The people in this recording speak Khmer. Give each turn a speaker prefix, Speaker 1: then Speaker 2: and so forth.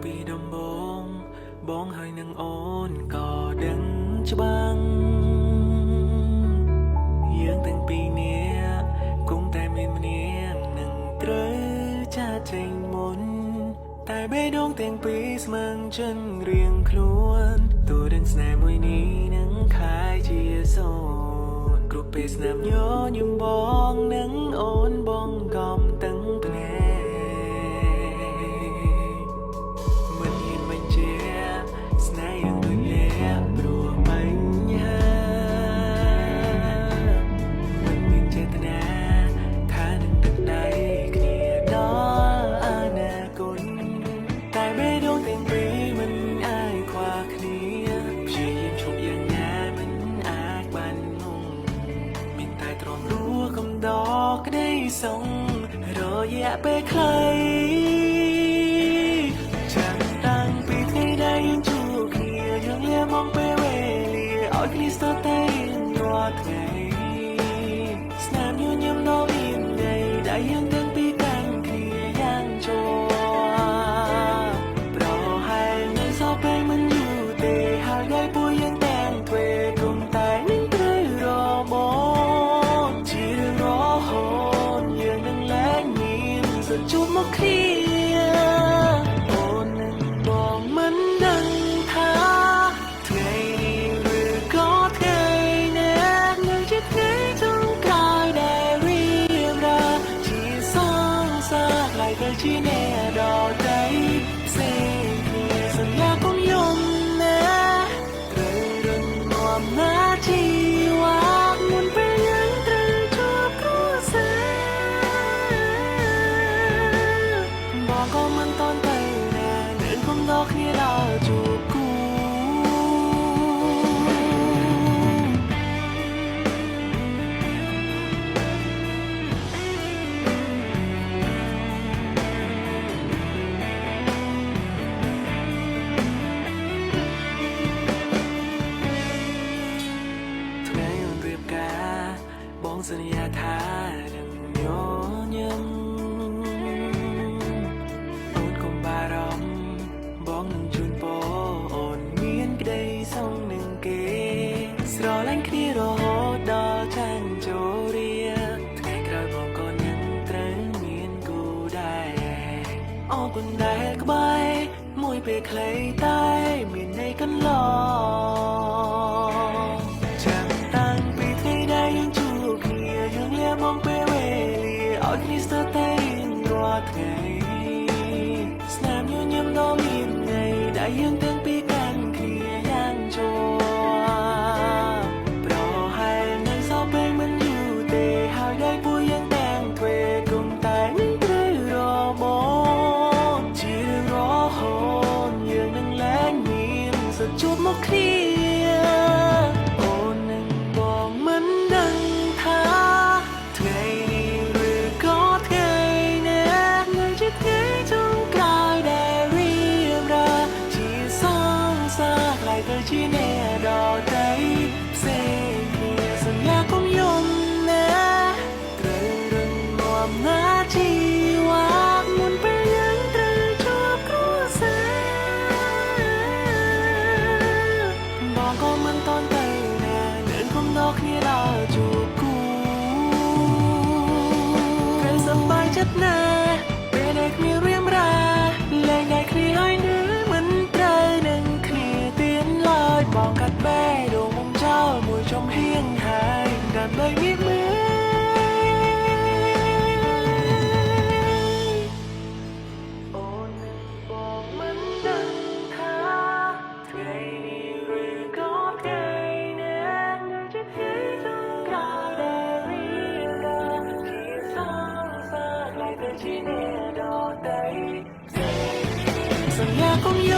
Speaker 1: ពីដំបូងបងហើយនឹងអូនក៏ដឹងច្បាស់យើងទាំងពីរនាក់គង់តែមានម្នាក់នឹងត្រូវចាចេញមុនតែបេះដូងទាំងពីរស្មឹងចិនរៀងខ្លួនទូដឹងស្នេហ៍មួយនេះនឹងខាយជាសូនគ្រប់ពេលស្នាមញញឹមបងនឹងអូនបងកំទាំងភ្នែកមិនហ៊ានបញ្ជាស្នេហ៍យ៉ាងដូចលាព្រោះបញ្ហាមិនមានចេតនាថានឹងទឹកដៃគ្នាដល់អនាគតតែបេះដូងទាំងពីរមិនអាចខ្វះគ្នាព្យាយាមឈប់យ៉ាងណាមិនអាចបានងងមានតែទ្រាំរួកំដរក្តីសងរយៈពេលខ្លីចាំតាំងពីថ្ងៃដែលយើងជួបគ្នាយើងលាមកពេលវេលាឲ្យគ្នាស្ទើរតែរាល់ថ្ងៃស្នាមញញឹមដ៏មានន័យដែលយើងទាំងពីរកាន់គ្នាយ៉ាងជាប់ប្រហែលនៅសល់ពេលមិនយូរទេហើយដែលពួកយើងទាំងទ្វេគុំតែនឹងត្រូវរបបជារឿងរហូតយើងនឹងលែងមានសិទ្ធិជួបមកគ្នាអូននឹងបងមិនដឹងថាថ្ងៃនេះឬក៏ថ្ងៃណានឹងជាថ្ងៃចុងក្រោយដែលរៀបរាប់ជាសង្សារខ្លាយទៅជាអ្នកដទៃផ្សេងគ្នាសន្យាកុំយំណាត្រូវរឹងមាំណាជីវ៉ាមុនពេលយើងត្រូវជួបគ្រួសារបងក៏មិនតន់ទៅណានឹងគុំដល់គ្នាដល់ជួបគូថ្ងៃวันរៀបការបងសន្យាថានឹងញញឹមអូនកុំបារម្ភបងនឹងជូនពរអូនមានក្តីសងនឹងគេស្រឡាញ់គ្នារហូតដល់ចាញ់ចូលរៀថ្ងៃក្រោយបងក៏នឹងត្រូវមានគូដែរអរគុណដែលក្បែរមួយពេលខ្លីតែមានន័យកន្លងចាំតាំងពីថ្ងៃដែលយើងជួបគ្នាយើងលាមកពេលវេលាឲ្យគ្នាស្ទើរតែរាល់ថ្ងៃស្នាមញញឹមដ៏មានន័យដែលយើងទាំងពីរកាន់គ្នាយ៉ាងជាប់ប្រហែលនៅសល់ពេលមិនយូរទេហើយដែលពួកយើងទាំងទ្វេគុំតែនឹងត្រូវរបបជារឿងរហូតយើងនឹងលែងមានសិទ្ធិជួបមកគ្នាអូននឹងបងមិនដឹងថាថ្ងៃនេះឬក៏ថ្ងៃណានឹងជាថ្ងៃចុងក្រោយដែលរៀបរាប់ជាសង្សារខ្លាយទៅជាអ្នកដទៃផ្សេងគ្នាសន្យាកុំយំណាត្រូវរឹងមាំណាជីវ៉ាមុនពេលយើងត្រូវជួបគ្រួសារបងក៏មិនតន់ទៅណានឹងគុំដល់គ្នាដល់ជួបគូពេលសប្បាយចិត្តណាពេលដែលគ្នារៀបរាប់លែងដែលគ្នាហើយនៅមិនត្រូវនឹងគ្នាទៀតឡើយបងកាត់បេះដូងមុំចោលមួយចំហៀងហើយដើម្បីមានមើលអូននឹងបងមិនដឹងថាថ្ងៃនេះឬក៏ថ្ងៃណានឹងជាថ្ងៃចុងក្រោយដែលរៀបរាប់ជាសង្សារខ្លាយទៅជាអ្នកដទៃសន្យាកុំយ